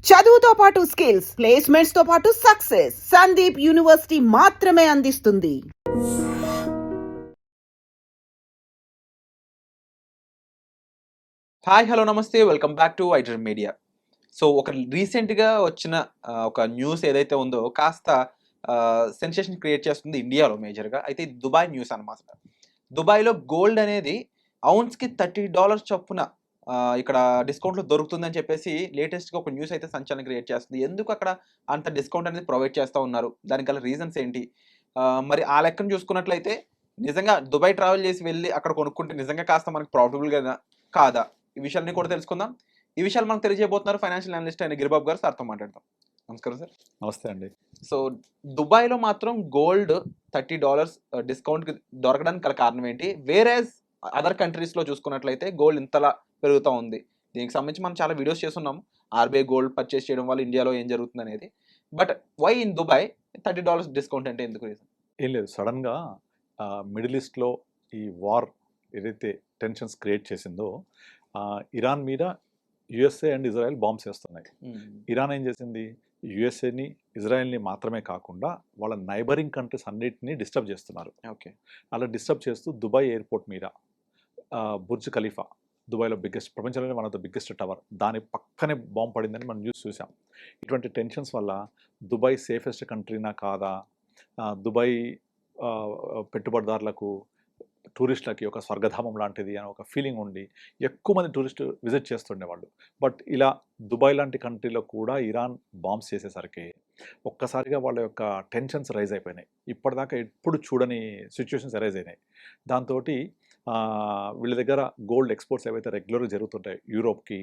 చదువుతో పాటు skills, placements తో పాటు సక్సెస్ సందీప్ యూనివర్సిటీ మాత్రమే అందిస్తుంది. హాయ్ హలో నమస్తే welcome back to iDream media. So ఒక రీసెంట్గా వచ్చిన ఒక న్యూస్ ఏదైతే ఉందో కాస్త సెన్సేషన్ క్రియేట్ చేస్తుంది ఇండియాలో మేజర్గా. అయితే ఇది దుబాయ్ న్యూస్ అనమాట. దుబాయ్లో గోల్డ్ అనేది ఔన్స్కి $30 చొప్పున ఇక్కడ డిస్కౌంట్లో దొరుకుతుందని చెప్పేసి లేటెస్ట్గా ఒక న్యూస్ అయితే సంచలనం క్రియేట్ చేస్తుంది. ఎందుకు అక్కడ అంత డిస్కౌంట్ అనేది ప్రొవైడ్ చేస్తూ ఉన్నారు, దానికి గల రీజన్స్ ఏంటి? మరి ఆ లెక్కను చూసుకున్నట్లయితే నిజంగా దుబాయ్ ట్రావెల్ చేసి వెళ్ళి అక్కడ కొనుక్కుంటే నిజంగా కాస్త మనకి ప్రాఫిటబుల్గా కాదా? ఈ విషయాన్ని కూడా తెలుసుకుందాం. ఈ విషయాలు మనకు తెలియజేయబోతున్నారు ఫైనాన్షియల్ అనలిస్ట్ అయిన గిరిబాబు గారు. సార్తో మాట్లాడదాం. నమస్కారం సార్. నమస్తే అండి. సో దుబాయ్లో మాత్రం గోల్డ్ $30 డిస్కౌంట్కి దొరకడానికి గల కారణం ఏంటి? వేరేస్ అదర్ కంట్రీస్లో చూసుకున్నట్లయితే గోల్డ్ ఇంతలా పెరుగుతూ ఉంది. దీనికి సంబంధించి మనం చాలా వీడియోస్ చేస్తున్నాము. ఆర్బీఐ గోల్డ్ పర్చేస్ చేయడం వల్ల ఇండియాలో ఏం జరుగుతుంది అనేది. But why in Dubai $30 discount అంటే ఎందుకు రీజన్? ఏం లేదు, సడన్గా మిడిల్ ఈస్ట్లో ఈ వార్ ఏదైతే టెన్షన్స్ క్రియేట్ చేసిందో ఇరాన్ మీద యుఎస్ఏ అండ్ ఇజ్రాయెల్ బాంబ్స్ వేస్తున్నాయి. ఇరాన్ ఏం చేసింది, యుఎస్ఏని ఇజ్రాయెల్ని మాత్రమే కాకుండా వాళ్ళ నైబరింగ్ కంట్రీస్ అన్నిటినీ డిస్టర్బ్ చేస్తున్నారు. ఓకే, అలా డిస్టర్బ్ చేస్తూ దుబాయ్ ఎయిర్పోర్ట్ మీద బుర్జ్ ఖలీఫా, దుబాయ్లో బిగ్గెస్ట్, ప్రపంచంలోనే one of the biggest tower, దాని పక్కనే బాంబు పడిందని మనం న్యూస్ చూసాం. ఇటువంటి టెన్షన్స్ వల్ల దుబాయ్ సేఫెస్ట్ కంట్రీనా కాదా, దుబాయ్ పెట్టుబడిదారులకు, టూరిస్టులకి ఒక స్వర్గధామం లాంటిది అని ఒక ఫీలింగ్ ఉండి ఎక్కువ మంది టూరిస్టు విజిట్ చేస్తుండేవాళ్ళు. బట్ ఇలా దుబాయ్ లాంటి కంట్రీలో కూడా ఇరాన్ బాంబ్స్ చేసేసరికి ఒక్కసారిగా వాళ్ళ యొక్క టెన్షన్స్ రైజ్ అయిపోయినాయి. ఇప్పటిదాకా ఎప్పుడు చూడని సిచ్యువేషన్స్ అరైజ్ అయినాయి. దాంతో వీళ్ళ దగ్గర గోల్డ్ ఎక్స్పోర్ట్స్ ఏవైతే రెగ్యులర్గా జరుగుతుంటాయి, యూరోప్కి,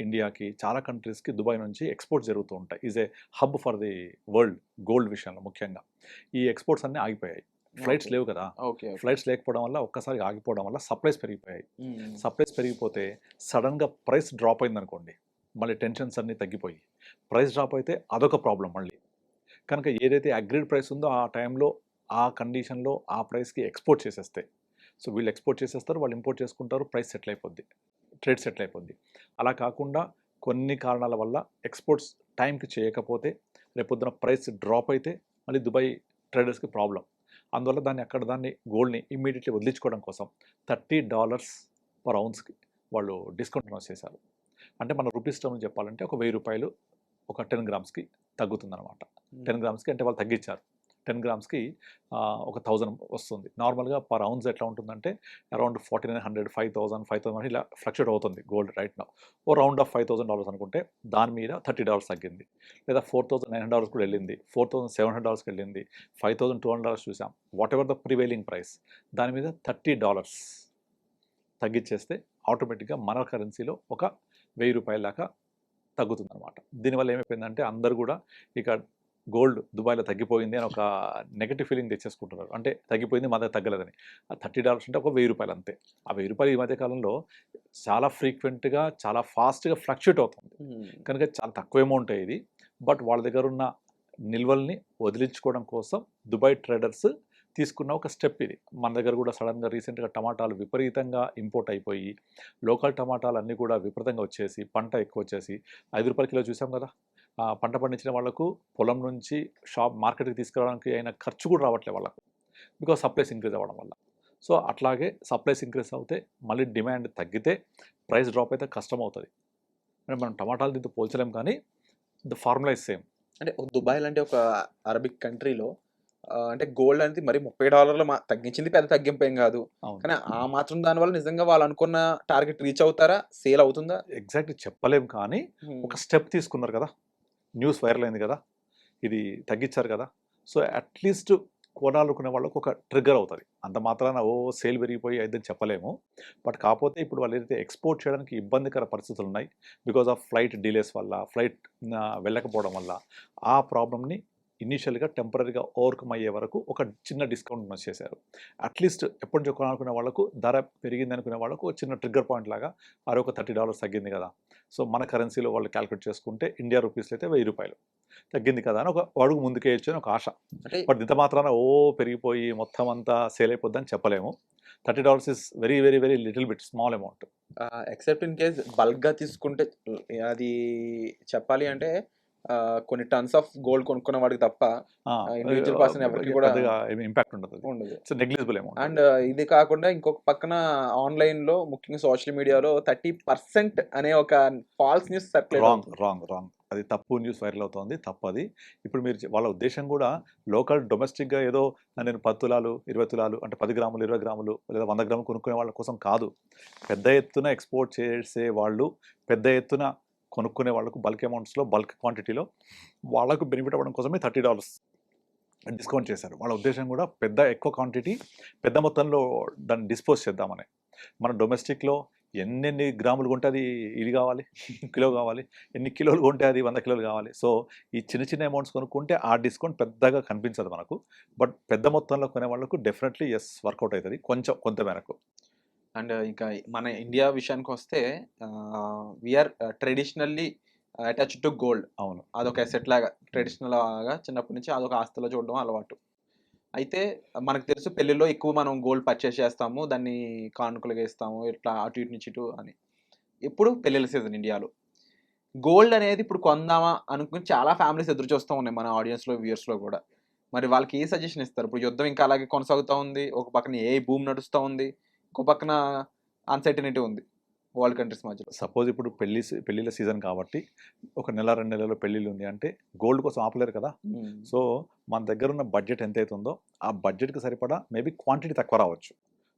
ఇండియాకి, చాలా కంట్రీస్కి దుబాయ్ నుంచి ఎక్స్పోర్ట్స్ జరుగుతూ ఉంటాయి. Is a hub for the world gold విషయంలో. ముఖ్యంగా ఈ ఎక్స్పోర్ట్స్ అన్నీ ఆగిపోయాయి. ఫ్లైట్స్ లేవు కదా. ఫ్లైట్స్ లేకపోవడం వల్ల ఒక్కసారి ఆగిపోవడం వల్ల సప్లైస్ పెరిగిపోయాయి. సప్లైస్ పెరిగిపోతే సడన్గా ప్రైస్ డ్రాప్ అయింది అనుకోండి, మళ్ళీ టెన్షన్స్ అన్నీ తగ్గిపోయి ప్రైస్ డ్రాప్ అయితే అదొక ప్రాబ్లం మళ్ళీ. కనుక ఏదైతే అగ్రీడ్ ప్రైస్ ఉందో ఆ టైంలో, ఆ కండిషన్లో ఆ ప్రైస్కి ఎక్స్పోర్ట్ చేసేస్తే, సో వీళ్ళు ఎక్స్పోర్ట్ చేసేస్తారు, వాళ్ళు ఇంపోర్ట్ చేసుకుంటారు, ప్రైస్ సెటిల్ అయిపోద్ది, ట్రేడ్ సెటిల్ అయిపోద్ది. అలా కాకుండా కొన్ని కారణాల వల్ల ఎక్స్పోర్ట్స్ టైంకి చేయకపోతే రేపొద్దున ప్రైస్ డ్రాప్ అయితే మళ్ళీ దుబాయ్ ట్రేడర్స్కి ప్రాబ్లం. అందువల్ల దాన్ని గోల్డ్ని ఇమ్మీడియట్లీ వదిలించుకోవడం కోసం $30 పర్ ఔన్స్కి వాళ్ళు డిస్కౌంట్ అనౌన్స్ చేశారు. అంటే మన రూపీస్ టర్మ్స్ చెప్పాలంటే ఒక ₹1000 ఒక 10 గ్రామ్స్కి తగ్గుతుందన్నమాట. 10 గ్రామ్స్కి అంటే వాళ్ళు తగ్గించారు. 10 గ్రామ్స్కి ఒక 1000 వస్తుంది. నార్మల్గా పర్ ఔన్స్ ఎట్లా ఉంటుందంటే అరౌండ్ 4900, 5000, 5000 ఇలా ఫ్లక్చుయేట్ అవుతుంది గోల్డ్ రైట్ నౌ. ఓ రౌండ్ ఆఫ్ $5000 అనుకుంటే దాని మీద $30 తగ్గింది. లేదా $4900 కూడా వెళ్ళింది, $4700కి వెళ్ళింది, $5200 చూసాం. What ever the prevailing price, దాని మీద $30 తగ్గించేస్తే ఆటోమేటిక్గా మన కరెన్సీలో ఒక ₹1000 దాకా తగ్గుతుందన్నమాట. దీనివల్ల ఏమైపోయిందంటే అందరూ కూడా ఇక గోల్డ్ దుబాయ్లో తగ్గిపోయింది అని ఒక నెగటివ్ ఫీలింగ్ తెచ్చేసుకుంటున్నారు. అంటే తగ్గిపోయింది, మా దగ్గర తగ్గలేదని. ఆ $30 అంటే ఒక ₹1000 అంతే. ఆ ₹1000 ఈ మధ్య కాలంలో చాలా ఫ్రీక్వెంట్గా, చాలా ఫాస్ట్గా ఫ్లక్చుయేట్ అవుతుంది. కనుక చాలా తక్కువ అమౌంట్ ఇది. బట్ వాళ్ళ దగ్గర ఉన్న నిల్వల్ని వదిలించుకోవడం కోసం దుబాయ్ ట్రేడర్స్ తీసుకున్న ఒక స్టెప్ ఇది. మన దగ్గర కూడా సడన్గా రీసెంట్గా టమాటాలు విపరీతంగా ఇంపోర్ట్ అయిపోయి లోకల్ టమాటాలు అన్నీ కూడా విపరీతంగా వచ్చేసి పంట ఎక్కువ వచ్చేసి ₹5 కిలో చూసాం కదా. పంట పండించిన వాళ్ళకు పొలం నుంచి మార్కెట్కి తీసుకురావడానికి అయిన ఖర్చు కూడా రావట్లేదు వాళ్ళకు, బికాజ్ సప్లైస్ ఇంక్రీజ్ అవ్వడం వల్ల. సో అట్లాగే సప్లైస్ ఇంక్రీజ్ అవుతే మళ్ళీ డిమాండ్ తగ్గితే ప్రైస్ డ్రాప్ అయితే కష్టం అవుతుంది. అంటే మనం టమాటాలు దీంతో పోల్చలేం, కానీ ద ఫార్ములా ఇస్ సేమ్. అంటే దుబాయ్ అంటే ఒక అరబిక్ కంట్రీలో అంటే గోల్డ్ అనేది మరి $30 తగ్గించింది, పెద్ద తగ్గింపు ఏం కాదు. కానీ ఆ మాత్రం దానివల్ల నిజంగా వాళ్ళు అనుకున్న టార్గెట్ రీచ్ అవుతారా, సేల్ అవుతుందా? ఎగ్జాక్ట్లీ చెప్పలేం, కానీ ఒక స్టెప్ తీసుకున్నారు కదా, న్యూస్ వైరల్ అయింది కదా, ఇది తగ్గించారు కదా. సో అట్లీస్ట్ కొనాలనుకునే వాళ్ళకు ఒక ట్రిగ్గర్ అవుతుంది. అంత మాత్రాన సేల్ పెరిగిపోయి అయిద్దని చెప్పలేము. బట్ కాకపోతే ఇప్పుడు వాళ్ళు ఏదైతే ఎక్స్పోర్ట్ చేయడానికి ఇబ్బందికర పరిస్థితులు ఉన్నాయి, బికాజ్ ఆఫ్ ఫ్లైట్ డిలేస్ వల్ల, ఫ్లైట్ వెళ్ళకపోవడం వల్ల, ఆ ప్రాబ్లమ్ని ఇనీషియల్గా టెంపరీగా ఓవర్కమ్ అయ్యే వరకు ఒక చిన్న డిస్కౌంట్ అనౌన్స్ చేశారు. అట్లీస్ట్ ఎప్పటి నుంచి కొనాలనుకునే వాళ్ళకు, ధర పెరిగింది అనుకునే వాళ్ళకు చిన్న ట్రిగ్గర్ పాయింట్ లాగా ఒక $30 తగ్గింది కదా. సో మన కరెన్సీలో వాళ్ళు క్యాలిక్యులేట్ చేసుకుంటే ఇండియా రూపీస్లో అయితే ₹1000 తగ్గింది కదా అని ఒక అడుగు ముందుకేయచ్చు అని ఒక ఆశ. బట్ ఇంత మాత్రాన పెరిగిపోయి మొత్తం అంతా సేల్ అయిపోద్దని చెప్పలేము. $30 is very very very little bit small amount. Except in case బల్క్గా తీసుకుంటే అది చెప్పాలి అంటే కొన్ని టన్స్ ఆఫ్ గోల్డ్ కొనుక్కున్న వాడికి తప్ప ఇండివిజువల్ పర్సన్ ఎవరికి కూడా పెద్దగా ఏమి ఇంపాక్ట్ ఉండదు. ఉండదు. It's negligible amount. అండ్ ఇది కాకుండా ఇంకొక పక్కన ఆన్లైన్లో ముఖ్యంగా సోషల్ మీడియాలో 30% అనే ఒక ఫాల్స్ న్యూస్ సర్క్యులేట్ రాంగ్ అది తప్పు న్యూస్ వైరల్ అవుతోంది. తప్పది. ఇప్పుడు మీరు వాళ్ళ ఉద్దేశం కూడా లోకల్ డొమెస్టిక్గా ఏదో నేను 10 తులాలు 20 తులాలు అంటే 10 గ్రాములు 20 గ్రాములు లేదా 100 గ్రాములు కొనుక్కునే వాళ్ళ కోసం కాదు. పెద్ద ఎత్తున ఎక్స్పోర్ట్ చేసే వాళ్ళు, పెద్ద ఎత్తున కొనుక్కునే వాళ్ళకు బల్క్ అమౌంట్స్లో బల్క్ క్వాంటిటీలో వాళ్ళకు బెనిఫిట్ అవ్వడం కోసమే $30 డిస్కౌంట్ చేశారు. వాళ్ళ ఉద్దేశం కూడా ఎక్కువ క్వాంటిటీ పెద్ద మొత్తంలో దాన్ని డిస్పోజ్ చేద్దామని. మన డొమెస్టిక్లో ఎన్నెన్ని గ్రాములు కొంటే అది ఇది కావాలి, కిలో కావాలి, ఎన్ని కిలోలు కొంటే అది 100 కిలోలు కావాలి. సో ఈ చిన్న చిన్న అమౌంట్స్ కొనుక్కుంటే ఆ డిస్కౌంట్ పెద్దగా కనిపించదు మనకు. బట్ పెద్ద మొత్తంలో కొనే వాళ్ళకు డెఫినెట్లీ వర్కౌట్ అవుతుంది కొంత మేరకు. అండ్ ఇంకా మన ఇండియా విషయానికి వస్తే we are traditionally attached to gold. అవును, అదొక అసెట్ లాగా ట్రెడిషనల్ లాగా చిన్నప్పటి నుంచి అదొక ఆస్తిలో చూడడం అలవాటు. అయితే మనకు తెలుసు పెళ్ళిలో ఎక్కువ మనం గోల్డ్ పర్చేస్ చేస్తాము, దాన్ని కానుకలుగా ఇస్తాము, ఇట్లా అటు ఇటు నుంచి ఇటు అని. ఇప్పుడు పెళ్ళిళ్ళ సీజన్ ఇండియాలో గోల్డ్ అనేది ఇప్పుడు కొందామా అనుకుని చాలా ఫ్యామిలీస్ ఎదురు చూస్తూ ఉన్నాయి మన ఆడియన్స్లో వ్యూయర్స్లో కూడా. మరి వాళ్ళకి ఏ సజెషన్ ఇస్తారు? ఇప్పుడు యుద్ధం ఇంకా అలాగే కొనసాగుతూ ఉంది, ఒక పక్కన ఏ భూమి నడుస్తూ ఉంది, ఇంకో పక్కన అన్సర్టనిటీ ఉంది వరల్డ్ కంట్రీస్ మధ్యలో. సపోజ్ ఇప్పుడు పెళ్ళిళ్ళ సీజన్ కాబట్టి ఒక నెల 2 నెలల్లో పెళ్ళిళ్ళు ఉంది అంటే గోల్డ్ కోసం ఆపలేరు కదా. సో మన దగ్గర ఉన్న బడ్జెట్ ఎంత అవుతుందో ఆ బడ్జెట్కి సరిపడా మేబీ క్వాంటిటీ తక్కువ రావచ్చు,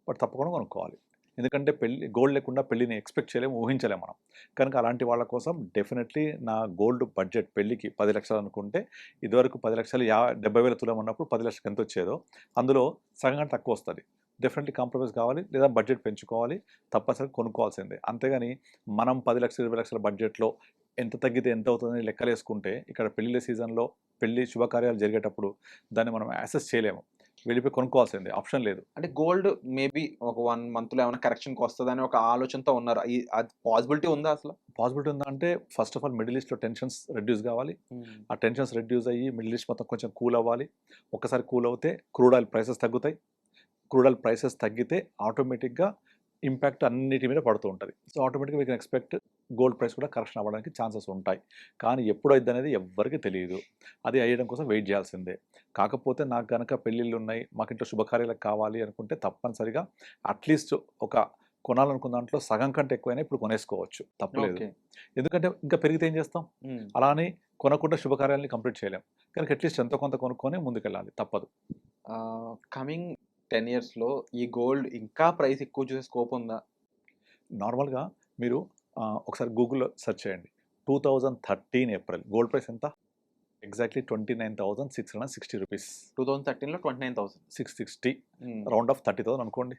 బట్ తప్పకుండా కొనుక్కోవాలి. ఎందుకంటే గోల్డ్ లేకుండా పెళ్ళిని ఎక్స్పెక్ట్ చేయలేము, ఊహించలేము మనం. కనుక అలాంటి వాళ్ళ కోసం డెఫినెట్లీ నా గోల్డ్ బడ్జెట్ పెళ్ళికి 10 లక్షలు అనుకుంటే, ఇదివరకు 10 లక్షలు 70,000 తులం ఉన్నప్పుడు 10 లక్షలకు ఎంత వచ్చేదో అందులో సగం తక్కువ వస్తుంది. డెఫినెట్లీ కాంప్రమైజ్ కావాలి, లేదా బడ్జెట్ పెంచుకోవాలి, తప్పనిసరిగా కొనుక్కోవాల్సిందే. అంతేగాని మనం 10 లక్షలు 20 లక్షల బడ్జెట్లో ఎంత తగ్గితే ఎంత అవుతుందని లెక్కలేసుకుంటే ఇక్కడ పెళ్ళిళ్ళ సీజన్లో పెళ్లి శుభకార్యాలు జరిగేటప్పుడు దాన్ని మనం యాక్సెస్ చేయలేము. వెళ్ళిపోయి కొనుక్కోవాల్సిందే, ఆప్షన్ లేదు. అంటే గోల్డ్ మేబీ ఒక 1 monthలో ఏమైనా కరెక్షన్కి వస్తుందని ఒక ఆలోచనతో ఉన్నారు. అది పాసిబిలిటీ ఉందా అసలు? పాసిబిలిటీ ఉందా అంటే ఫస్ట్ ఆఫ్ ఆల్ మిడిల్ ఈస్ట్లో టెన్షన్స్ రెడ్యూస్ కావాలి. ఆ టెన్షన్స్ రెడ్యూస్ అయ్యి మిడిల్ ఈస్ట్ మొత్తం కొంచెం కూల్ అవ్వాలి. ఒక్కసారి కూల్ అవుతే క్రూడ్ ఆయిల్ ప్రైసెస్ తగ్గుతాయి. క్రూడ్ ఆయిల్ ప్రైసెస్ తగ్గితే ఆటోమేటిక్గా ఇంపాక్ట్ అన్నిటి మీద పడుతూ ఉంటుంది. సో ఆటోమేటిక్గా we can expect gold price కూడా కరెక్షన్ అవ్వడానికి ఛాన్సెస్ ఉంటాయి. కానీ ఎప్పుడైతే అనేది ఎవ్వరికి తెలియదు. అది అయ్యడం కోసం వెయిట్ చేయాల్సిందే. కాకపోతే నాకు కనుక పెళ్ళిళ్ళు ఉన్నాయి, మాకు ఇంట్లో శుభకార్యాలకు కావాలి అనుకుంటే తప్పనిసరిగా అట్లీస్ట్ ఒక కొనాలనుకున్న దాంట్లో సగం కంటే ఎక్కువైనా ఇప్పుడు కొనేసుకోవచ్చు, తప్పలేదు. ఎందుకంటే ఇంకా పెరిగితే ఏం చేస్తాం? అలానే కొనకుండా శుభకార్యాలని కంప్లీట్ చేయలేం. కనుక అట్లీస్ట్ ఎంతో కొంత కొనుక్కొని ముందుకెళ్ళాలి, తప్పదు. కమింగ్ 10 yearsలో ఈ గోల్డ్ ఇంకా ప్రైస్ ఎక్కువ చూసే స్కోప్ ఉందా? నార్మల్గా మీరు ఒకసారి గూగుల్లో సెర్చ్ చేయండి. 2013 ఏప్రిల్ గోల్డ్ ప్రైస్ ఎంత? Exactly 29,660 rupees. 2013లో 29,660, రౌండ్ ఆఫ్ 30,000 అనుకోండి.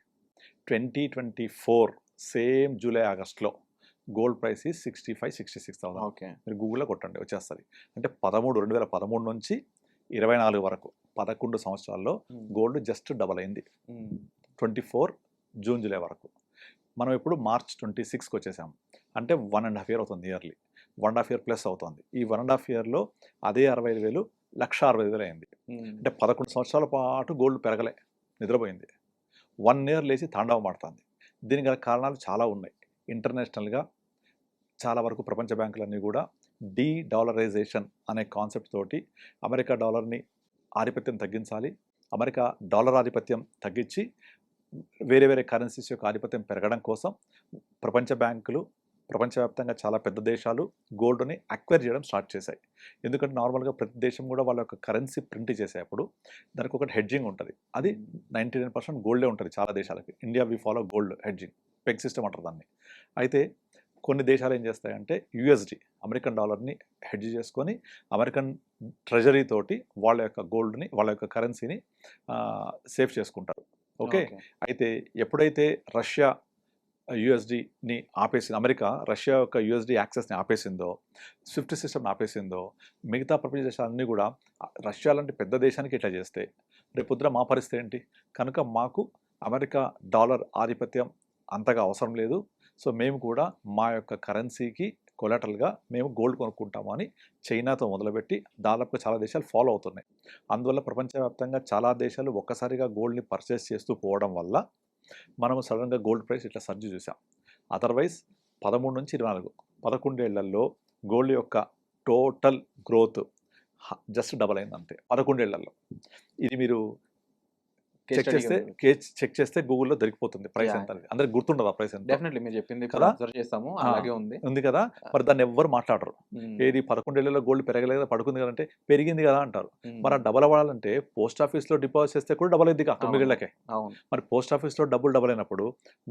2024 సేమ్ జూలై ఆగస్ట్లో గోల్డ్ ప్రైస్ 65,000-66,000. ఓకే, మీరు గూగుల్లో కొట్టండి వచ్చేస్తుంది. అంటే 2013 నుంచి 24 వరకు 11 సంవత్సరాల్లో గోల్డ్ జస్ట్ డబల్ అయింది. 24 జూన్ జూలై వరకు. మనం ఇప్పుడు మార్చ్ 26కి వచ్చేసాము. అంటే 1.5 year అవుతుంది, ఇయర్లీ 1.5 year ప్లస్ అవుతుంది. ఈ 1.5 yearలో అదే 65,000 1,65,000 అయింది. అంటే 11 సంవత్సరాల పాటు గోల్డ్ పెరగలే, నిద్రపోయింది. 1 year లేచి తాండవం ఆడుతుంది. దీనికి గల కారణాలు చాలా ఉన్నాయి. ఇంటర్నేషనల్గా చాలా వరకు ప్రపంచ బ్యాంకులన్నీ కూడా డీడాలరైజేషన్ అనే కాన్సెప్ట్ తోటి అమెరికా డాలర్ని ఆధిపత్యం తగ్గించాలి, అమెరికా డాలర్ ఆధిపత్యం తగ్గించి వేరే వేరే కరెన్సీస్ యొక్క ఆధిపత్యం పెరగడం కోసం ప్రపంచ బ్యాంకులు, ప్రపంచవ్యాప్తంగా చాలా పెద్ద దేశాలు గోల్డ్ని అక్వైర్ చేయడం స్టార్ట్ చేశాయి. ఎందుకంటే నార్మల్గా ప్రతి దేశం కూడా వాళ్ళ యొక్క కరెన్సీ ప్రింట్ చేసేటప్పుడు దానికి ఒకటి హెడ్జింగ్ ఉంటుంది. అది 99% గోల్డే ఉంటుంది చాలా దేశాలకి. India we follow gold hedging, peg system అంటారు దాన్ని. అయితే కొన్ని దేశాలు ఏం చేస్తాయంటే యూఎస్డి అమెరికన్ డాలర్ని హెడ్జ్ చేసుకొని అమెరికన్ ట్రెజరీ తోటి వాళ్ళ యొక్క గోల్డ్ని, వాళ్ళ యొక్క కరెన్సీని సేవ్ చేసుకుంటారు. ఓకే, అయితే ఎప్పుడైతే రష్యా యూఎస్డిని ఆపేసింది, అమెరికా రష్యా యొక్క యూఎస్డి యాక్సెస్ని ఆపేసిందో, స్విఫ్ట్ సిస్టమ్ని ఆపేసిందో, మిగతా ప్రపంచ దేశాలన్నీ కూడా రష్యా లాంటి పెద్ద దేశానికి ఇట్లా చేస్తే రేపొద్దున మా పరిస్థితి ఏంటి? కనుక మాకు అమెరికా డాలర్ ఆధిపత్యం అంతగా అవసరం లేదు. సో మేము కూడా మా యొక్క కరెన్సీకి కొలాటరల్గా మేము గోల్డ్ కొనుక్కుంటాము అని చైనాతో మొదలుపెట్టి దాదాపుగా చాలా దేశాలు ఫాలో అవుతున్నాయి. అందువల్ల ప్రపంచవ్యాప్తంగా చాలా దేశాలు ఒక్కసారిగా గోల్డ్ని పర్చేస్ చేస్తూ పోవడం వల్ల మనం సడన్గా గోల్డ్ ప్రైస్ ఇట్లా సర్జ్ చూసాం. అదర్వైజ్ 13 నుంచి 24 11 ఏళ్లలో గోల్డ్ యొక్క టోటల్ గ్రోత్ జస్ట్ డబల్ అయింది అంతే 11 ఏళ్లలో. ఇది మీరు చెక్ చేస్తే గూగుల్లో దొరికిపోతుంది ప్రైస్ ఎంత అనేది. అందరికి గుర్తుండదు ఆ ప్రైస్ ఎంత. డెఫినెట్లీ మీరు చెప్పింది కదా? అబ్జర్వ్ చేస్తాము, అలాగే ఉంది కదా. మరి దాన్ని ఎవ్వరు మాట్లాడరు. ఏది 11 ఏళ్లలో గోల్డ్ పెరగలేదు పడుకుంది కదంటే పెరిగింది కదా అంటారు. మరి ఆ డబల్ అవ్వాలంటే పోస్ట్ ఆఫీస్లో డిపాజిట్ చేస్తే కూడా డబల్ అయింది 9 ఏళ్ళకే. అవును. మరి పోస్ట్ ఆఫీస్లో డబల్ అయినప్పుడు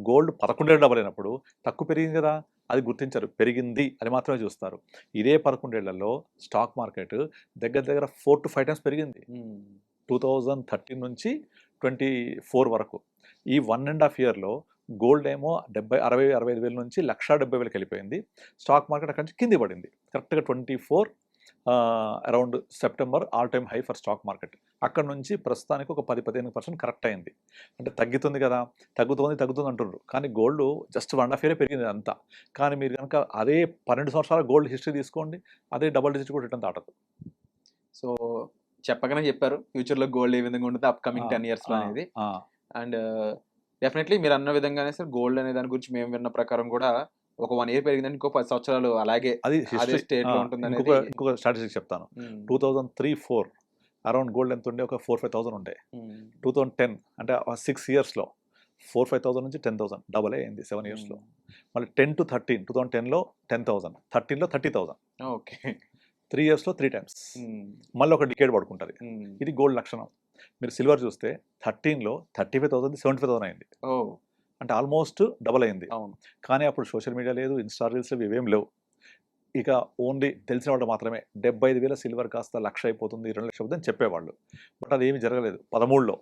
గోల్డ్ 11 ఏళ్ళు డబల్ అయినప్పుడు తక్కువ పెరిగింది కదా, అది గుర్తించరు. పెరిగింది అని మాత్రమే చూస్తారు. ఇదే 11 ఏళ్లలో స్టాక్ మార్కెట్ దగ్గర 4 to 5 times పెరిగింది 2013 నుంచి 24 వరకు. ఈ 1.5 yearలో గోల్డ్ ఏమో 65 వేల నుంచి 1,70,000 వెళ్ళిపోయింది. స్టాక్ మార్కెట్ అక్కడి నుంచి కింది పడింది. కరెక్ట్గా 24 around September all time high for stock market. అక్కడ నుంచి ప్రస్తుతానికి ఒక 10-15% కరెక్ట్ అయింది. అంటే తగ్గుతుంది కదా, తగ్గుతుంది అంటున్నారు. కానీ గోల్డ్ జస్ట్ 1.5 year పెరిగింది అంతా. కానీ మీరు కనుక అదే 12 సంవత్సరాల గోల్డ్ హిస్టరీ తీసుకోండి, అదే డబల్ డిజిట్ కూడా రిటర్న్ దాటదు. సో చెప్పగానే చెప్పారు ఫ్యూచర్లో గోల్డ్ ఏ విధంగా ఉంటుంది అప్కమింగ్ 10 yearsలో అనేది. అండ్ డెఫినెట్లీ మీరు అన్న విధంగానే సార్ గోల్డ్ అనే దాని గురించి మేము విన్న ప్రకారం కూడా ఒక 1 year పెరిగిందని ఇంకో 10 సంవత్సరాలు అలాగే అది అదే స్టేట్లో ఉంటుంది అనేది. ఇంకొక స్టాటిస్టిక్స్ చెప్తాను. 2003-4 అరౌండ్ గోల్డ్ ఎంత ఉండే, ఒక 4-5,000 ఉండే. 2010 అంటే 6 yearsలో 4-5,000 నుంచి 10,000 డబల్ అయింది 7 yearsలో. మళ్ళీ 10 to 13 2010లో 10,000, 13లో 30,000. Okay, 3 yearsలో 3 times. మళ్ళీ ఒక డికేడ్ పడుకుంటుంది. ఇది గోల్డ్ లక్షణం. మీరు సిల్వర్ చూస్తే 13లో 35,000 75,000 అయింది. అంటే ఆల్మోస్ట్ డబల్ అయింది. అవును. కానీ అప్పుడు సోషల్ మీడియా లేదు, ఇన్స్టా రీల్స్ ఇవేం లేవు. ఇక ఓన్లీ తెలిసిన వాళ్ళు మాత్రమే 75,000 సిల్వర్ కాస్త 1,00,000 అయిపోతుంది, 2 లక్షలు అవుతుంది అని చెప్పేవాళ్ళు. బట్ అది ఏమి జరగలేదు. 13లో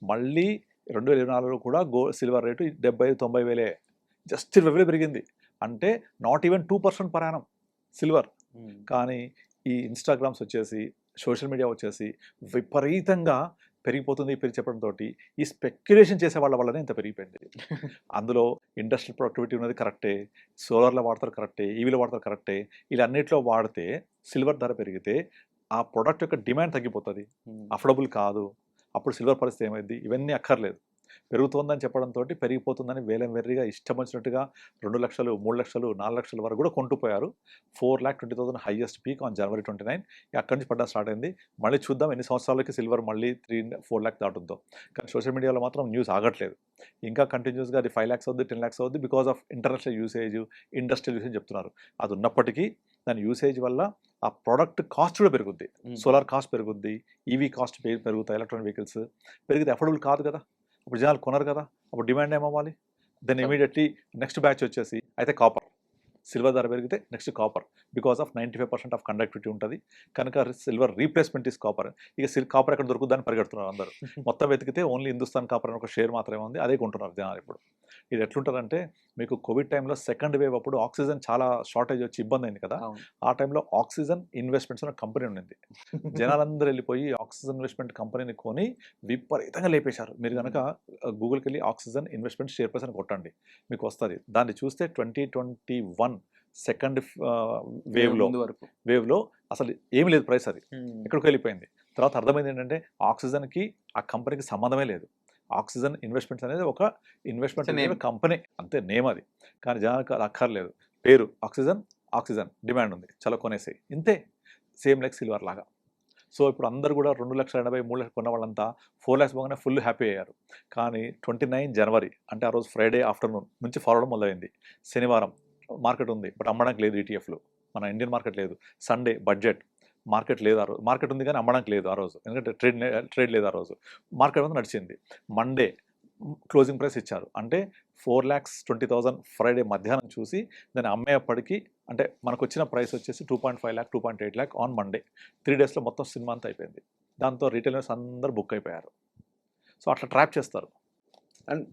మళ్ళీ 2024లో కూడా సిల్వర్ రేటు 70,000-90,000 జస్ట్ 20,000 పెరిగింది. అంటే not even 2% per annum silver. కానీ ఈ ఇన్స్టాగ్రామ్స్ వచ్చేసి, సోషల్ మీడియా వచ్చేసి విపరీతంగా పెరిగిపోతుంది చెప్పడంతో ఈ స్పెక్యులేషన్ చేసే వాళ్ళ వల్లనే ఇంత పెరిగిపోయింది. అందులో ఇండస్ట్రియల్ ప్రొడక్టివిటీ ఉన్నది కరెక్టే, సోలార్లో వాడతారు కరెక్టే, ఈవీలో వాడతారు కరెక్టే. ఇలా అన్నిట్లో వాడితే సిల్వర్ ధర పెరిగితే ఆ ప్రోడక్ట్ యొక్క డిమాండ్ తగ్గిపోతుంది, అఫోర్డబుల్ కాదు. అప్పుడు సిల్వర్ పరిస్థితి ఏమైంది? ఇవన్నీ అక్కర్లేదు. పెరుగుతోందని చెప్పడంతో పెరిగిపోతుందని వేలం వెర్రిగా ఇష్టం వచ్చినట్టుగా 2 లక్షలు, 3 లక్షలు, 4 లక్షల వరకు కూడా కొంటుపోయారు. 4,20,000 హైయెస్ట్ పీక్ ఆన్ January 29. అక్కడి నుంచి పడ్డా స్టార్ట్ అయింది. మళ్ళీ చూద్దాం ఎన్ని సంవత్సరాలకి సిల్వర్ మళ్ళీ 3-4 lakhs దాటుందో. కానీ సోషల్ మీడియాలో మాత్రం న్యూస్ ఆగట్లేదు. ఇంకా కంటిన్యూస్గా అది 5 lakhs అవుద్ది, 10 lakhs అవుద్ది. Because of international usage, industrial usage చెప్తున్నారు. అది ఉన్నప్పటికీ దాని యూసేజ్ వల్ల ఆ ప్రోడక్ట్ కాస్ట్ కూడా పెరుగుద్ది. సోలార్ కాస్ట్ పెరుగుద్ది, ఈవీ కాస్ట్ పెరుగుతాయి, ఎలక్ట్రానిక్ వెహికల్స్ పెరిగితే అఫోర్డబుల్ కాదు కదా. అప్పుడు జనాలు కొనరు కదా, అప్పుడు డిమాండ్ ఏమవ్వాలి? దెన్ ఇమీడియట్లీ నెక్స్ట్ బ్యాచ్ వచ్చేసి అయితే కాపర్. సిల్వర్ ధర పెరిగితే next copper. Because of 95% of conductivity ఉంటుంది కనుక సిల్వర్ రీప్లేస్మెంట్ ఈస్ కాపర్. ఇక కాపర్ ఎక్కడ దొరుకుతుందని పరిగెడుతున్నారు అందరూ. మొత్తం వెతికితే ఓన్లీ హిందుస్థాన్ కాపర్ అని ఒక షేర్ మాత్రమే ఉంది, అదే కొంటున్నారు జనాలు ఇప్పుడు. ఇది ఎట్లుంటుందంటే, మీకు కోవిడ్ టైంలో సెకండ్ వేవ్ అప్పుడు ఆక్సిజన్ చాలా షార్టేజ్ వచ్చి ఇబ్బంది అయింది కదా. ఆ టైంలో ఆక్సిజన్ ఇన్వెస్ట్మెంట్స్ అనే కంపెనీ ఉండింది. జనాలందరూ వెళ్ళిపోయి ఆక్సిజన్ ఇన్వెస్ట్మెంట్ కంపెనీని కొని విపరీతంగా లేపేశారు. మీరు కనుక గూగుల్కి వెళ్ళి ఆక్సిజన్ ఇన్వెస్ట్మెంట్ షేర్ ప్రైస్ అని కొట్టండి, మీకు వస్తుంది. దాన్ని చూస్తే 2021 సెకండ్ వేవ్లో అసలు ఏమి లేదు ప్రైస్, అది ఎక్కడికి వెళ్ళిపోయింది. తర్వాత అర్థమైంది ఏంటంటే ఆక్సిజన్కి ఆ కంపెనీకి సంబంధమే లేదు. ఆక్సిజన్ ఇన్వెస్ట్మెంట్స్ అనేది ఒక ఇన్వెస్ట్మెంట్ కంపెనీ అంతే, నేమ్ అది. కానీ జనానికి అది అక్కర్లేదు, పేరు ఆక్సిజన్ డిమాండ్ ఉంది, చాలా కొనేసి ఇంతే. సేమ్ లైక్ సిల్వర్ లాగా. సో ఇప్పుడు అందరూ కూడా 2,80,000, 3 లక్షలు కొన్న వాళ్ళంతా 4 lakhs పోగానే ఫుల్ హ్యాపీ అయ్యారు. కానీ 29 January అంటే ఆ రోజు ఫ్రైడే ఆఫ్టర్నూన్ నుంచి ఫాలో మొదలైంది. శనివారం మార్కెట్ ఉంది, బట్ అమ్మడానికి లేదు ఈటీఎఫ్లు. మన ఇండియన్ మార్కెట్ లేదు. సండే బడ్జెట్, మార్కెట్ లేదు ఆ రోజు. మార్కెట్ ఉంది కానీ అమ్మడానికి లేదు ఆ రోజు, ఎందుకంటే ట్రేడ్ లేదు ఆ రోజు. మార్కెట్ అంతా నడిచింది. మండే క్లోజింగ్ ప్రైస్ ఇచ్చారు, అంటే 4,20,000 ఫ్రైడే మధ్యాహ్నం చూసి దాన్ని అమ్మేప్పటికీ అంటే మనకు వచ్చిన ప్రైస్ వచ్చేసి 2.5 lakh 2.8 lakh ఆన్ మండే. 3 daysలో మొత్తం సినిమా అంతా అయిపోయింది. దాంతో రీటైలర్స్ అందరూ బుక్ అయిపోయారు. సో అట్లా ట్రాప్ చేస్తారు. అండ్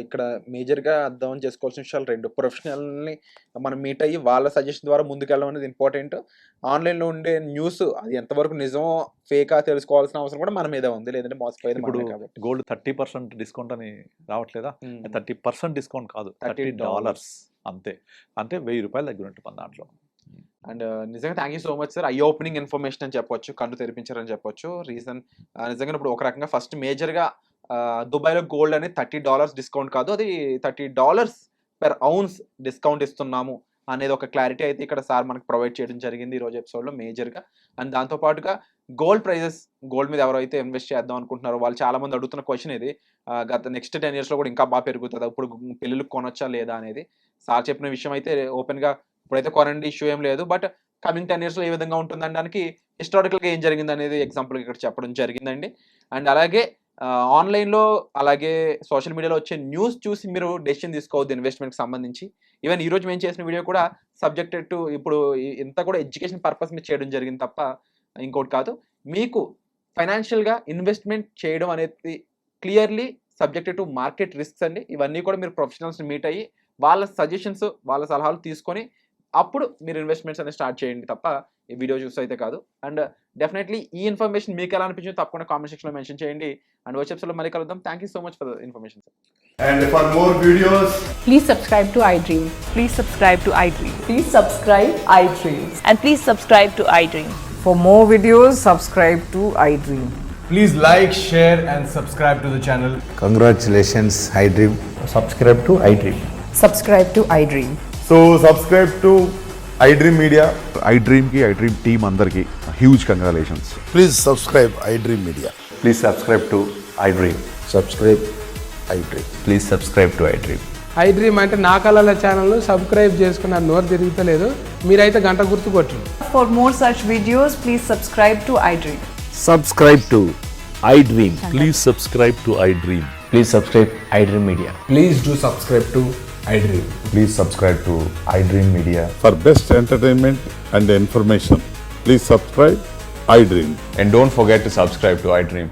ఇక్కడ మేజర్గా అర్థం చేసుకోవాల్సిన విషయాలు 2. ప్రొఫెషనల్ని మనం మీట్ అయ్యి వాళ్ళ సజెషన్ ద్వారా ముందుకెళ్ళడం అనేది ఇంపార్టెంట్. ఆన్లైన్లో ఉండే న్యూస్ అది ఎంతవరకు నిజమో ఫేకా తెలుసుకోవాల్సిన అవసరం కూడా మన మీద ఉంది, లేదంటే మోసపోయేది ఇప్పుడు కాబట్టి. గోల్డ్ 30% డిస్కౌంట్ అని రావట్లేదా? 30% డిస్కౌంట్ కాదు, $30 అంతే. అంటే ₹1,000 తగ్గినట్టు మన దాంట్లో. అండ్ నిజంగా thank you so much sir. Eye opening information అని చెప్పొచ్చు, కళ్ళు తెరిపించారని చెప్పొచ్చు. రీజన్ నిజంగా ఇప్పుడు ఒక రకంగా ఫస్ట్ మేజర్గా దుబాయ్లో గోల్డ్ అనేది $30 డిస్కౌంట్ కాదు, అది $30 per ounce డిస్కౌంట్ ఇస్తున్నాము అనేది ఒక క్లారిటీ అయితే ఇక్కడ సార్ మనకు ప్రొవైడ్ చేయడం జరిగింది ఈరోజు ఎపిసోడ్లో మేజర్గా. అండ్ దాంతోపాటుగా గోల్డ్ ప్రైజెస్, గోల్డ్ మీద ఎవరైతే ఇన్వెస్ట్ చేద్దాం అనుకుంటున్నారో వాళ్ళు చాలామంది అడుగుతున్న క్వశ్చన్ ఇది, గత నెక్స్ట్ 10 yearsలో కూడా ఇంకా బాగా పెరుగుతుంది, ఇప్పుడు పిల్లలకు కొనొచ్చా లేదా అనేది. సార్ చెప్పిన విషయం అయితే ఓపెన్గా ఇప్పుడైతే కొనండి, ఇష్యూ ఏం లేదు, బట్ కమింగ్ 10 yearsలో ఏ విధంగా ఉంటుందనడానికి హిస్టారికల్గా ఏం జరిగింది అనేది ఎగ్జాంపుల్ ఇక్కడ చెప్పడం జరిగిందండి. అండ్ అలాగే ఆన్లైన్లో అలాగే సోషల్ మీడియాలో వచ్చే న్యూస్ చూసి మీరు డెసిషన్ తీసుకోవద్దు ఇన్వెస్ట్మెంట్కి సంబంధించి. ఈవెన్ ఈరోజు మేము చేసిన వీడియో కూడా సబ్జెక్టెడ్ టు, ఇప్పుడు ఇంత కూడా ఎడ్యుకేషన్ పర్పస్ మీద చేయడం జరిగింది తప్ప ఇంకోటి కాదు. మీకు ఫైనాన్షియల్గా ఇన్వెస్ట్మెంట్ చేయడం అనేది clearly subjected to market risks అండి. ఇవన్నీ కూడా మీరు ప్రొఫెషనల్స్ని మీట్ అయ్యి వాళ్ళ సజెషన్స్, వాళ్ళ సలహాలు తీసుకొని అప్పుడు మీరు ఇన్వెస్ట్మెంట్స్ అనేది స్టార్ట్ చేయండి తప్ప ఈ వీడియో చూసి అయితే కాదు. అండ్ డెఫినెట్లీ ఈ ఇన్ఫర్మేషన్ మీకు ఎలా అనిపించిందో తప్పకుండా కామెంట్ సెక్షన్లో మెన్షన్ చేయండి. అండ్ వచ్చే ఎపిసోడ్లో మళ్ళీ కలుద్దాం. Thank you so much for the information sir. And for more videos, Please subscribe to iDream. Please subscribe to iDream. Please subscribe iDream. And please subscribe to iDream. For more videos, subscribe to iDream. please like, share and subscribe to the channel. Congratulations, iDream. subscribe to iDream. Subscribe to iDream. So subscribe to iDream Media. iDream ki iDream team అందరికి huge congratulations. Please subscribe iDream Media. Please subscribe to iDream. Subscribe iDream. Please subscribe to iDream. iDream అంటే నా కళల channel subscribe చేసుకున్న నోరు తిరుగుతలేదు, మీరైతే గంట గుర్తు కొట్టండి. For more such videos, please subscribe to iDream. Subscribe to iDream. Please subscribe to iDream. Please subscribe iDream Media. Please do subscribe to iDream. Please subscribe to iDream Media. For best entertainment and information, please subscribe iDream. And don't forget to subscribe to iDream.